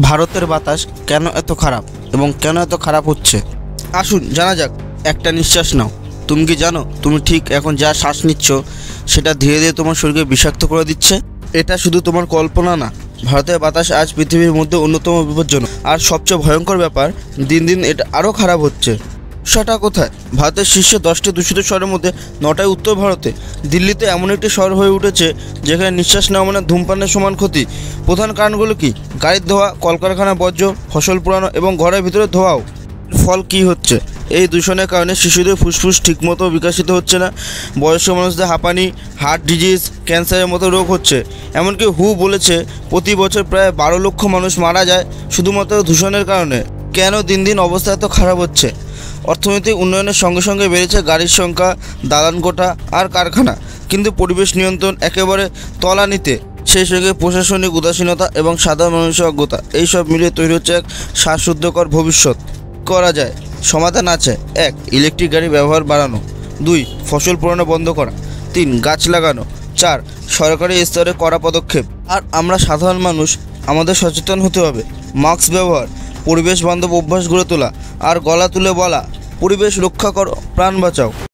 ভারতের বাতাস কেন এত খারাপ এবং কেন এত খারাপ হচ্ছে আসুন জানা যাক। একটা নিঃশ্বাস নাও। তুমি কি জানো তুমি ঠিক এখন যা শ্বাস নিচ্ছ সেটা ধীরে ধীরে তোমার শরীরকে বিষাক্ত করে দিচ্ছে। এটা শুধু তোমার কল্পনা না, ভারতের বাতাস আজ পৃথিবীর মধ্যে অন্যতম বিপজ্জনক। আর সবচেয়ে ভয়ঙ্কর ব্যাপার, দিন দিন এটা আরও খারাপ হচ্ছে। সেটা কোথায়? ভারতের শীর্ষে 10টি দূষিত শহরের মধ্যে 9টাই উত্তর ভারতে। দিল্লিতে এমন একটি শহর হয়ে উঠেছে যেখানে নিঃশ্বাস নেওয়া মানে ধূমপানের সমান ক্ষতি। প্রধান কারণগুলো কি? গাড়ির ধোঁয়া, কলকারখানা বর্জ্য, ফসল পোড়ানো এবং ঘরের ভিতরে ধোঁয়াও। ফল কি হচ্ছে? এই দূষণের কারণে শিশুদের ফুসফুস ঠিকমতো বিকশিত হচ্ছে না, বয়স্ক মানুষদের হাঁপানি, হার্ট ডিজিজ, ক্যান্সারের মতো রোগ হচ্ছে। এমনকি হু বলেছে প্রতি বছর প্রায় 12 লক্ষ মানুষ মারা যায় শুধুমাত্র দূষণের কারণে। কেন দিন দিন অবস্থা এত খারাপ হচ্ছে? অর্থনৈতিক উন্নয়নের সঙ্গে সঙ্গে বেড়েছে গাড়ির সংখ্যা, দালানকোঠা আর কারখানা, কিন্তু পরিবেশ নিয়ন্ত্রণ একেবারে তলানিতে। সেই সঙ্গে প্রশাসনিক উদাসীনতা এবং সাধারণ মানুষের অজ্ঞতা, এইসব মিলিয়ে তৈরি হচ্ছে এক শ্বাসরুদ্ধকর ভবিষ্যৎ। করা যায়? সমাধান আছে। 1. ইলেকট্রিক গাড়ি ব্যবহার বাড়ানো। 2. ফসল পোড়ানো বন্ধ করা। 3. গাছ লাগানো। 4. সরকারি স্তরে কড়া পদক্ষেপ। আর আমরা সাধারণ মানুষ আমাদের সচেতন হতে হবে। মাস্ক ব্যবহার, পরিবেশ বান্ধব অভ্যাস গড়ে তোলা আর গলা তুলে বলা, পরিবেশ রক্ষা করো, প্রাণ বাঁচাও।